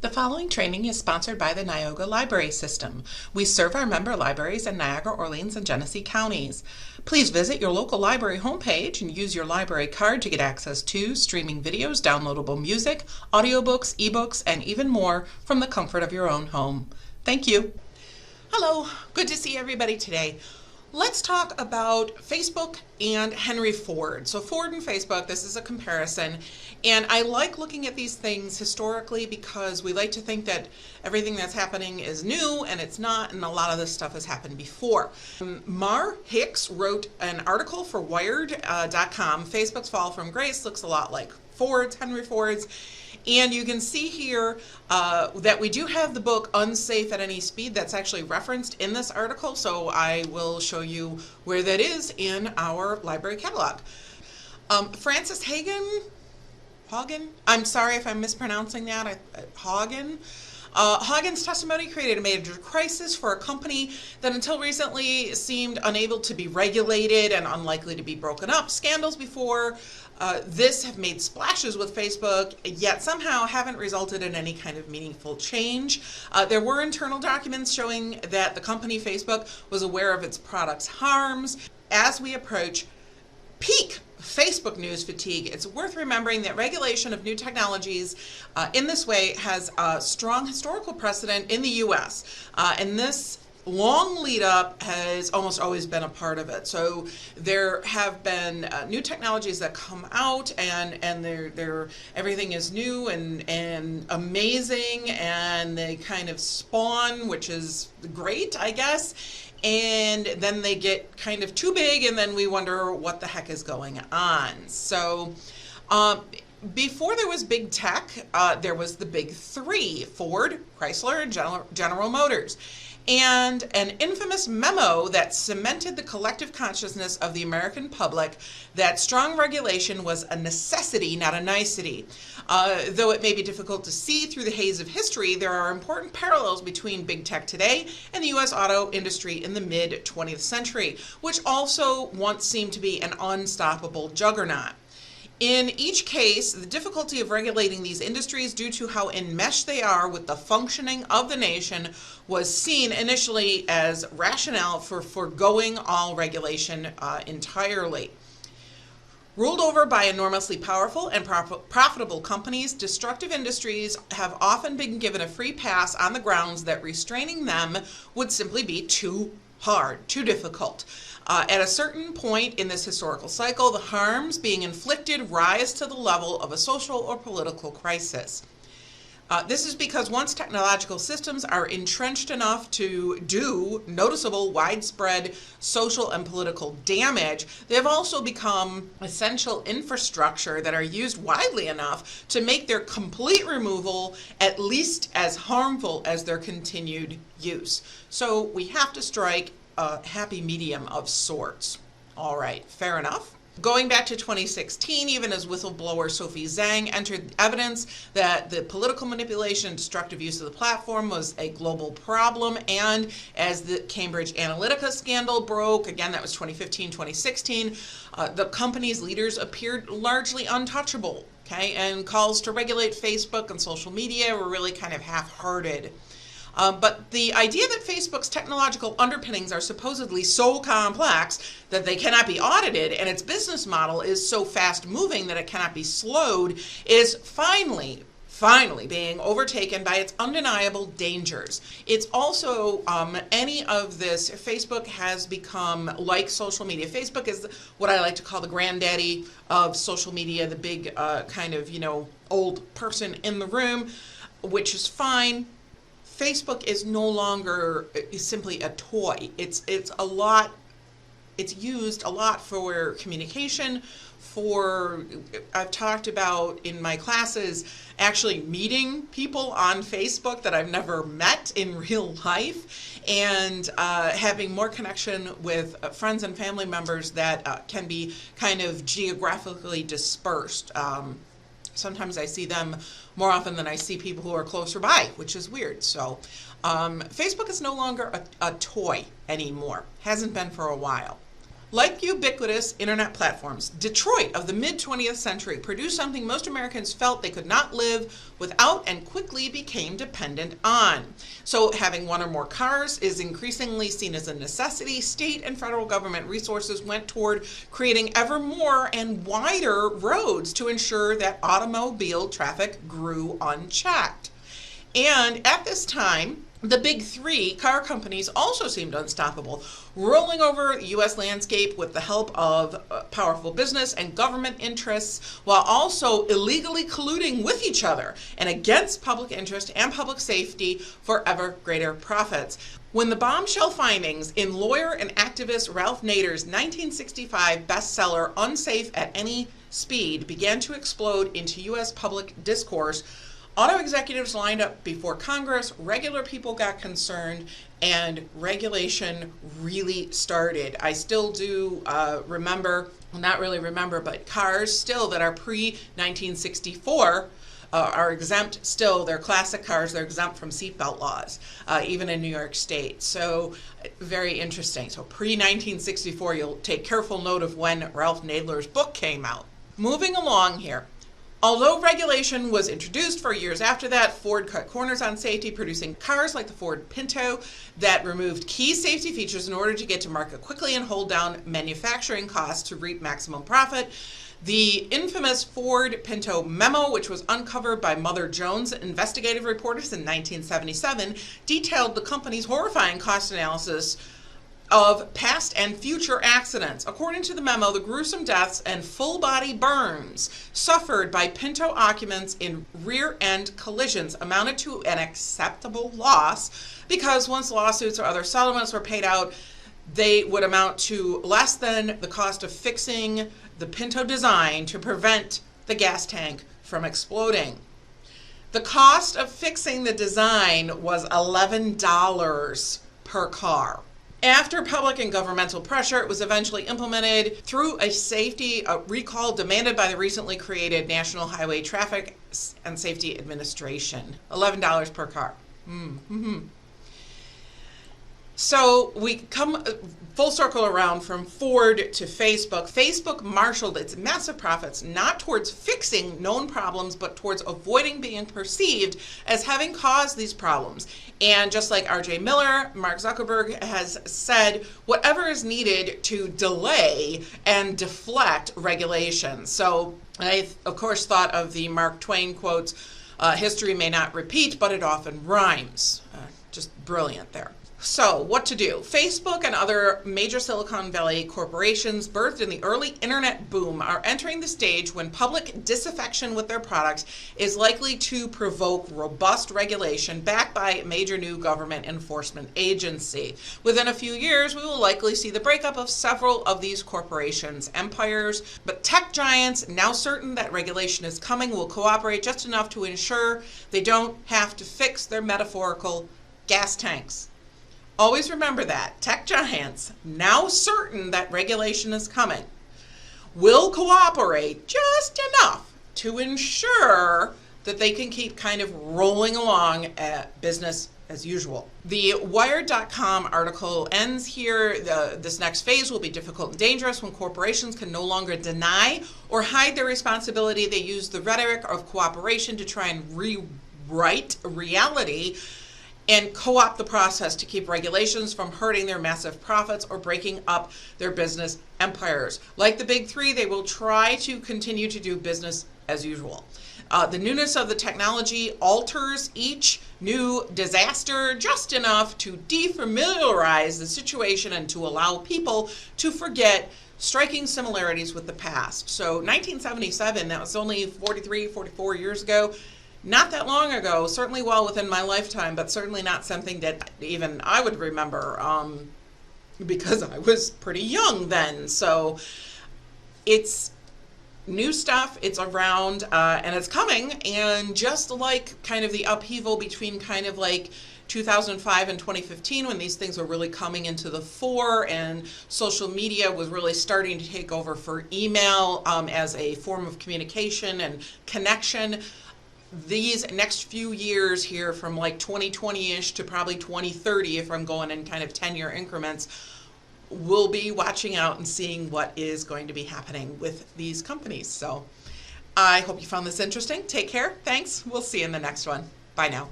The following training is sponsored by the Niagara Library System. We serve our member libraries in Niagara, Orleans, and Genesee counties. Please visit your local library homepage and use your library card to get access to streaming videos, downloadable music, audiobooks, ebooks, and even more from the comfort of your own home. Thank you. Hello, good to see everybody today. Let's talk about Facebook and Henry Ford. So Ford and Facebook, this is a comparison. And I like looking at these things historically because we like to think that everything that's happening is new, and it's not, and a lot of this stuff has happened before. Mar Hicks wrote an article for Wired.com. Facebook's fall from grace looks a lot like Ford's, Henry Ford's. And you can see here that we do have the book Unsafe at Any Speed that's actually referenced in this article, so I will show you where that is in our library catalog. Frances Haugen, I'm sorry if I'm mispronouncing that, Haugen's testimony created a major crisis for a company that until recently seemed unable to be regulated and unlikely to be broken up. Scandals before this have made splashes with Facebook, yet somehow haven't resulted in any kind of meaningful change. There were internal documents showing that the company Facebook was aware of its products' harms. As we approach peak Facebook news fatigue, it's worth remembering that regulation of new technologies in this way has a strong historical precedent in the U.S. And this long lead up has almost always been a part of it. So there have been new technologies that come out, and they're everything is new and amazing, and they kind of spawn, which is great, I guess. And then they get kind of too big, and then we wonder what the heck is going on. So before there was big tech, there was the big three: Ford, Chrysler, and General Motors. And an infamous memo that cemented the collective consciousness of the American public that strong regulation was a necessity, not a nicety. Though it may be difficult to see through the haze of history, there are important parallels between big tech today and the U.S. auto industry in the mid-20th century, which also once seemed to be an unstoppable juggernaut. In each case, the difficulty of regulating these industries due to how enmeshed they are with the functioning of the nation was seen initially as rationale for foregoing all regulation entirely. Ruled over by enormously powerful and profitable companies, destructive industries have often been given a free pass on the grounds that restraining them would simply be too hard, too difficult. At a certain point in this historical cycle, the harms being inflicted rise to the level of a social or political crisis. This is because once technological systems are entrenched enough to do noticeable, widespread social and political damage, they have also become essential infrastructure that are used widely enough to make their complete removal at least as harmful as their continued use. So we have to strike a happy medium of sorts. All right, fair enough. Going back to 2016, even as whistleblower Sophie Zhang entered evidence that the political manipulation and destructive use of the platform was a global problem, and as the Cambridge Analytica scandal broke, again that was 2015, 2016, the company's leaders appeared largely untouchable, okay, and calls to regulate Facebook and social media were really kind of half-hearted. But the idea that Facebook's technological underpinnings are supposedly so complex that they cannot be audited, and its business model is so fast-moving that it cannot be slowed, is finally being overtaken by its undeniable dangers. It's also, any of this, Facebook has become like social media. Facebook is what I like to call the granddaddy of social media, the big kind of, old person in the room, which is fine. Facebook is no longer simply a toy. It's used a lot for communication, I've talked about in my classes actually meeting people on Facebook that I've never met in real life, and having more connection with friends and family members that can be kind of geographically dispersed. Sometimes I see them more often than I see people who are closer by, which is weird. So Facebook is no longer a toy anymore. Hasn't been for a while. Like ubiquitous internet platforms, Detroit of the mid-20th century produced something most Americans felt they could not live without and quickly became dependent on. So having one or more cars is increasingly seen as a necessity. State and federal government resources went toward creating ever more and wider roads to ensure that automobile traffic grew unchecked. And at this time, the big three car companies also seemed unstoppable, rolling over the U.S. landscape with the help of powerful business and government interests, while also illegally colluding with each other and against public interest and public safety for ever greater profits. When the bombshell findings in lawyer and activist Ralph Nader's 1965 bestseller Unsafe at Any Speed began to explode into U.S. public discourse, auto executives lined up before Congress, regular people got concerned, and regulation really started. I still do remember, well, not really remember, but cars still that are pre-1964 are exempt still. They're classic cars, they're exempt from seatbelt laws, even in New York State. So very interesting. So pre-1964, you'll take careful note of when Ralph Nader's book came out. Moving along here. Although regulation was introduced for years after that, Ford cut corners on safety, producing cars like the Ford Pinto that removed key safety features in order to get to market quickly and hold down manufacturing costs to reap maximum profit. The infamous Ford Pinto Memo, which was uncovered by Mother Jones investigative reporters in 1977, detailed the company's horrifying cost analysis of past and future accidents. According to the memo, the gruesome deaths and full body burns suffered by Pinto occupants in rear end collisions amounted to an acceptable loss, because once lawsuits or other settlements were paid out, they would amount to less than the cost of fixing the Pinto design to prevent the gas tank from exploding. The cost of fixing the design was $11 per car. After public and governmental pressure, it was eventually implemented through a safety recall demanded by the recently created National Highway Traffic and Safety Administration. $11 per car. So we come full circle around from Ford to Facebook. Facebook marshaled its massive profits not towards fixing known problems, but towards avoiding being perceived as having caused these problems. And just like R.J. Miller, Mark Zuckerberg has said, whatever is needed to delay and deflect regulation. So I, of course, thought of the Mark Twain quotes, history may not repeat, but it often rhymes. Just brilliant there. So what to do? Facebook and other major Silicon Valley corporations birthed in the early internet boom are entering the stage when public disaffection with their products is likely to provoke robust regulation backed by a major new government enforcement agency. Within a few years, we will likely see the breakup of several of these corporations' empires, but tech giants, now certain that regulation is coming, will cooperate just enough to ensure they don't have to fix their metaphorical gas tanks. Always remember that. Tech giants, now certain that regulation is coming, will cooperate just enough to ensure that they can keep kind of rolling along at business as usual. The Wired.com article ends here. This next phase will be difficult and dangerous when corporations can no longer deny or hide their responsibility. They use the rhetoric of cooperation to try and rewrite reality and co-opt the process to keep regulations from hurting their massive profits or breaking up their business empires. Like the big three, they will try to continue to do business as usual. The newness of the technology alters each new disaster just enough to defamiliarize the situation and to allow people to forget striking similarities with the past. So 1977, that was only 43, 44 years ago. Not that long ago, certainly well within my lifetime, but certainly not something that even I would remember because I was pretty young then. So it's new stuff, it's around, and it's coming. And just like kind of the upheaval between kind of like 2005 and 2015, when these things were really coming into the fore and social media was really starting to take over for email as a form of communication and connection, these next few years here from like 2020-ish to probably 2030, if I'm going in kind of 10-year increments, we'll be watching out and seeing what is going to be happening with these companies. So I hope you found this interesting. Take care. Thanks. We'll see you in the next one. Bye now.